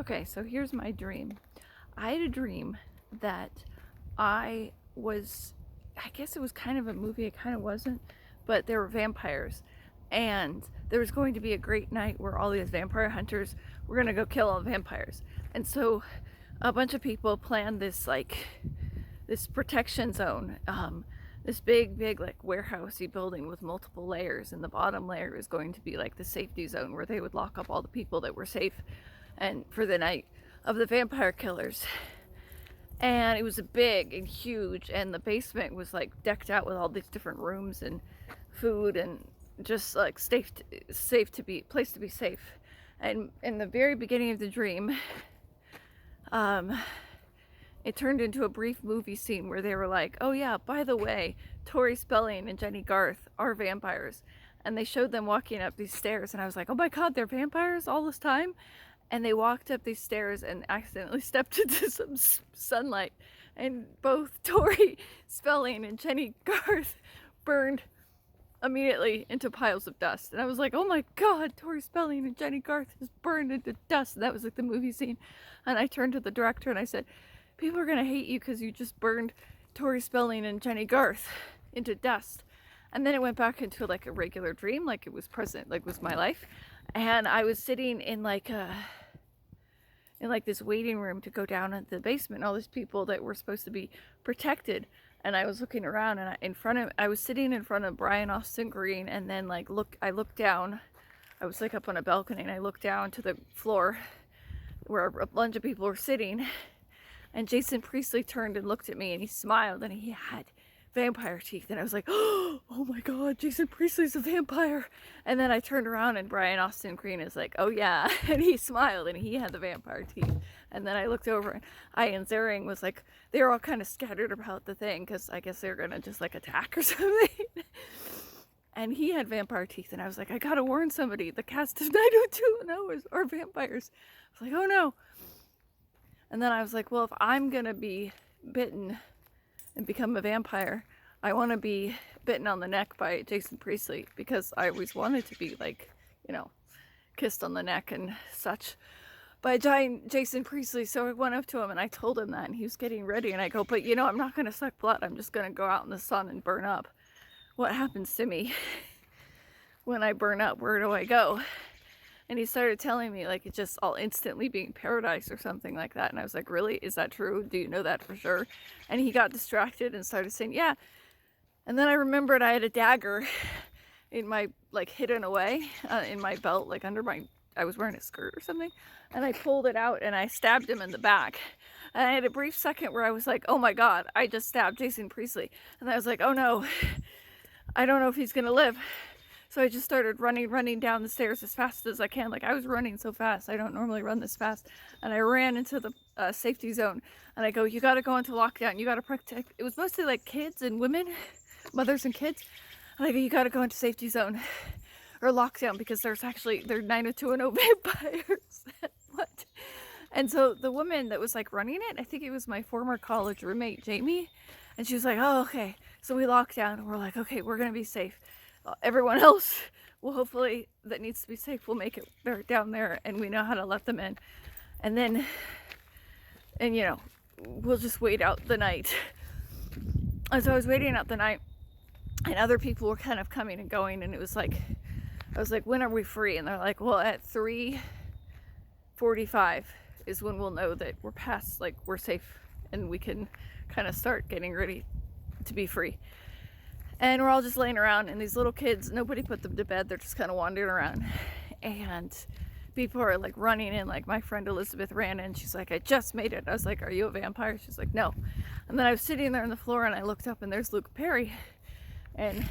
Okay, so here's my dream. I had a dream that I was, I guess it was kind of a movie, it kind of wasn't, but there were vampires. And there was going to be a great night where all these vampire hunters were going to go kill all the vampires. And so a bunch of people planned this, this protection zone. This big, like warehousey building with multiple layers, and the bottom layer is going to be like the safety zone where they would lock up all the people that were safe and for the night of the vampire killers. And it was big and huge, and the basement was like decked out with all these different rooms and food and just like safe to be place to be safe. And in the very beginning of the dream, it turned into a brief movie scene where they were like, oh yeah, by the way, Tori Spelling and Jenny Garth are vampires. And they showed them walking up these stairs, and I was like, oh my god, they're vampires all this time? And they walked up these stairs and accidentally stepped into some sunlight, and both Tori Spelling and Jenny Garth burned immediately into piles of dust. And I was like, oh my god, Tori Spelling and Jenny Garth just burned into dust. And that was like the movie scene. And I turned to the director and I said, people are gonna hate you because you just burned Tori Spelling and Jenny Garth into dust. And then it went back into like a regular dream, like it was present, like it was my life. And I was sitting in like this waiting room to go down into the basement, and all these people that were supposed to be protected. And I was looking around, and I was sitting in front of Brian Austin Green, and then I looked down. I was like up on a balcony, and I looked down to the floor where a bunch of people were sitting. And Jason Priestley turned and looked at me, and he smiled, and he had vampire teeth. And I was like, oh my god, Jason Priestley's a vampire. And then I turned around, and Brian Austin Green is like, oh yeah. And he smiled, and he had the vampire teeth. And then I looked over, and Ian Ziering was like, they were all kind of scattered about the thing, because I guess they were gonna just like attack or something. And he had vampire teeth, and I was like, I gotta warn somebody, the cast of 90210 are vampires. I was like, oh no. And then I was like, well, if I'm gonna be bitten and become a vampire, I want to be bitten on the neck by Jason Priestley, because I always wanted to be like, kissed on the neck and such by a giant Jason Priestley. So I went up to him and I told him that, and he was getting ready, and I go, but I'm not going to suck blood. I'm just going to go out in the sun and burn up. What happens to me when I burn up? Where do I go? And he started telling me like it's just all instantly being paradise or something like that. And I was like, really? Is that true? Do you know that for sure? And he got distracted and started saying, yeah. And then I remembered I had a dagger in my, like, hidden away in my belt, like under I was wearing a skirt or something. And I pulled it out and I stabbed him in the back. And I had a brief second where I was like, oh my god, I just stabbed Jason Priestley. And I was like, oh no, I don't know if he's gonna live. So I just started running down the stairs as fast as I can. Like, I was running so fast. I don't normally run this fast. And I ran into the safety zone. And I go, you got to go into lockdown. You got to protect. It was mostly like kids and women, mothers and kids. And I go, you got to go into safety zone or lockdown, because they're 90210 vampires. What? And so the woman that was like running it, I think it was my former college roommate, Jamie. And she was like, oh, okay. So we locked down, and we're like, okay, we're going to be safe. Everyone else will hopefully that needs to be safe will make it down there, and we know how to let them in. And then, we'll just wait out the night. And so I was waiting out the night, and other people were kind of coming and going, and it was like, I was like, when are we free? And they're like, well, at 3:45 is when we'll know that we're past, like, we're safe, and we can kind of start getting ready to be free. And we're all just laying around, and these little kids, nobody put them to bed. They're just kind of wandering around. And people are like running in. Like, my friend Elizabeth ran in. She's like, I just made it. I was like, are you a vampire? She's like, no. And then I was sitting there on the floor, and I looked up, and there's Luke Perry. And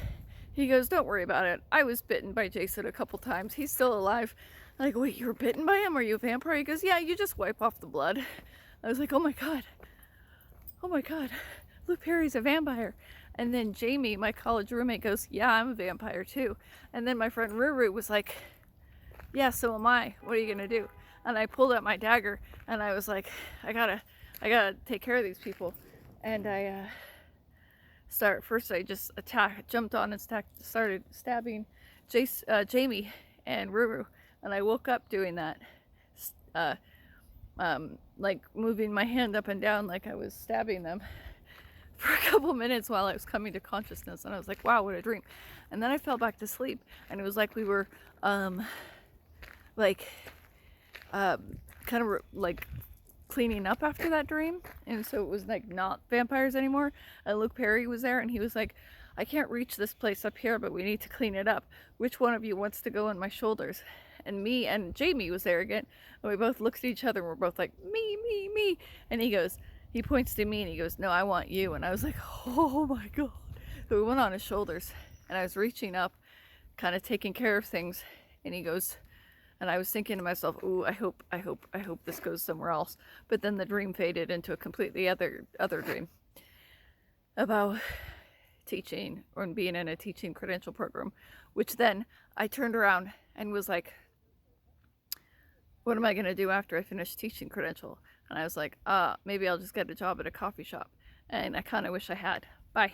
he goes, don't worry about it. I was bitten by Jason a couple times. He's still alive. I'm like, wait, you were bitten by him? Are you a vampire? He goes, yeah, you just wipe off the blood. I was like, oh my god. Oh my god. Luke Perry's a vampire. And then Jamie, my college roommate, goes, yeah, I'm a vampire too. And then my friend Ruru was like, yeah, so am I. What are you gonna do? And I pulled out my dagger, and I was like, I gotta take care of these people. And I I just jumped on and started stabbing Jamie and Ruru. And I woke up doing that. like moving my hand up and down like I was stabbing them for a couple minutes while I was coming to consciousness, and I was like, wow, what a dream. And then I fell back to sleep, and it was like we were like kind of like cleaning up after that dream, and so it was like not vampires anymore. And Luke Perry was there, and he was like, I can't reach this place up here, but we need to clean it up. Which one of you wants to go on my shoulders? And me and Jamie was there again, and we both looked at each other and we're both like, me. And he points to me and he goes, no, I want you. And I was like, oh my God. So we went on his shoulders, and I was reaching up, kind of taking care of things, and he goes, and I was thinking to myself, ooh, I hope this goes somewhere else. But then the dream faded into a completely other dream about teaching or being in a teaching credential program, which then I turned around and was like, what am I going to do after I finish teaching credential? And I was like, maybe I'll just get a job at a coffee shop. And I kind of wish I had. Bye.